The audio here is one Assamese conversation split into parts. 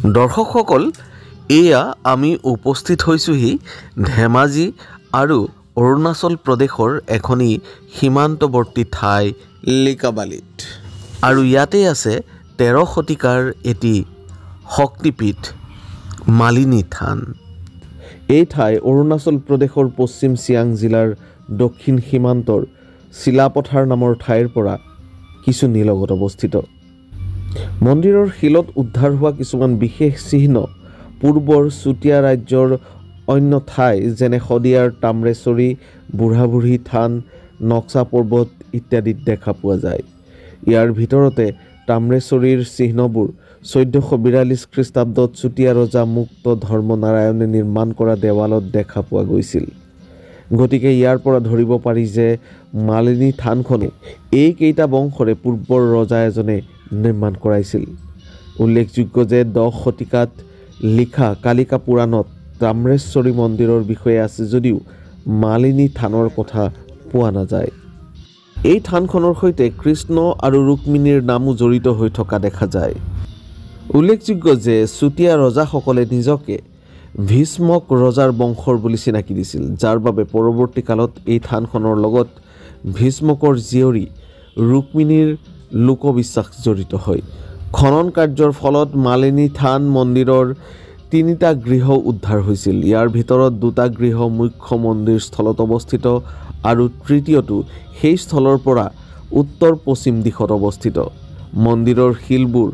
দৰ্শকসকল, এয়া আমি উপস্থিত হৈছোহি ধেমাজি আৰু অৰুণাচল প্ৰদেশৰ এখনি সীমান্তৱৰ্তী ঠাই লিকাবালিত। আৰু ইয়াতে আছে 13 শতিকাৰ এটি শক্তিপীঠ মালিনী থান। এই ঠাই অৰুণাচল প্ৰদেশৰ পশ্চিম চিয়াং জিলাৰ দক্ষিণ সীমান্তৰ চিলাপথাৰ নামৰ ঠাইৰ পৰা কিছু নিলগত অৱস্থিত। মন্দিৰৰ শিলত উদ্ধাৰ হোৱা কিছুমান বিশেষ চিহ্ন পূৰ্বৰ চুতীয়া ৰাজ্যৰ অন্য ঠাই যেনে শদিয়াৰ তাম্ৰেশ্বৰী, বুঢ়াবুঢ়ী থান, নক্সা পৰ্বত ইত্যাদিত দেখা পোৱা যায়। ইয়াৰ ভিতৰতে তাম্ৰেশ্বৰীৰ চিহ্নবোৰ 1442 খ্ৰীষ্টাব্দত চুতীয়া ৰজা মুক্ত ধৰ্মনাৰায়ণে নিৰ্মাণ কৰা দেৱালত দেখা পোৱা গৈছিল। গতিকে ইয়াৰ পৰা ধৰিব পাৰি যে মালিনী থানখনে এইকেইটা বংশৰে পূৰ্বৰ ৰজা এজনে নিৰ্মাণ কৰাইছিল। উল্লেখযোগ্য যে 10 শতিকাত লিখা কালিকা পুৰাণত তাম্ৰেশ্বৰী মন্দিৰৰ বিষয়ে আছে যদিও মালিনী থানৰ কথা পোৱা নাযায়। এই থানখনৰ সৈতে কৃষ্ণ আৰু ৰুক্মিণীৰ নামো জড়িত হৈ থকা দেখা যায়। উল্লেখযোগ্য যে চুতীয়া ৰজাসকলে নিজকে ভীষ্মক ৰজাৰ বংশৰ বুলি চিনাকি দিছিল, যাৰ বাবে পৰৱৰ্তী কালত এই থানখনৰ লগত ভীষ্মকৰ জীয়ৰী ৰুক্মিণীৰ লোকবিশ্বাস জড়িত হয়। খনন কাৰ্যৰ ফলত মালিনী থান মন্দিৰৰ 3টা গৃহ উদ্ধাৰ হৈছিল। ইয়াৰ ভিতৰত 2টা গৃহ মুখ্য মন্দিৰ স্থলত অৱস্থিত আৰু তৃতীয়টো সেই স্থলৰ পৰা উত্তৰ-পশ্চিম দিশত অৱস্থিত। মন্দিৰৰ শিলবোৰ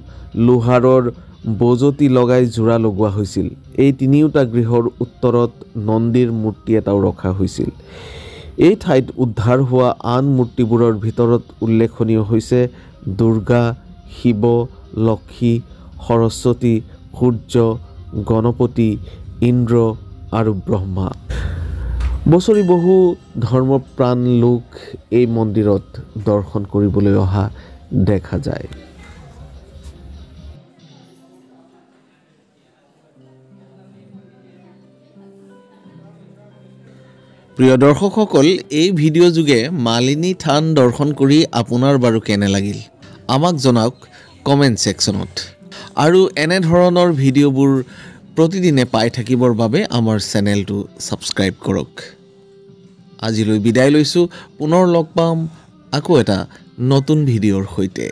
লোহাৰৰ বজতি লগাই জোৰা লগোৱা হৈছিল। এই 3টা গৃহৰ উত্তৰত নন্দীৰ মূৰ্তি এটাও ৰখা হৈছিল। এই ঠাইত উদ্ধাৰ হোৱা আন মূৰ্তিবোৰৰ ভিতৰত উল্লেখনীয় হৈছে দুৰ্গা, শিৱ, লক্ষী, সৰস্বতী, সূৰ্য, গণপতি, ইন্দ্ৰ আৰু ব্ৰহ্মা। বছৰি বহু ধৰ্মপ্ৰাণ লোক এই মন্দিৰত দৰ্শন কৰিবলৈ অহা দেখা যায়। প্ৰিয় দৰ্শকসকল, এই ভিডিঅ' যোগে মালিনী থান দৰ্শন কৰি আপোনাৰ বাৰু কেনে লাগিল আমাক জনাওক কমেণ্ট ছেকশ্যনত। আৰু এনেধৰণৰ ভিডিঅ'বোৰ প্ৰতিদিনে পাই থাকিবৰ বাবে আমাৰ চেনেলটো ছাবস্ক্ৰাইব কৰক। আজিলৈ বিদায় লৈছোঁ, পুনৰ লগ পাম আকৌ এটা নতুন ভিডিঅ'ৰ সৈতে।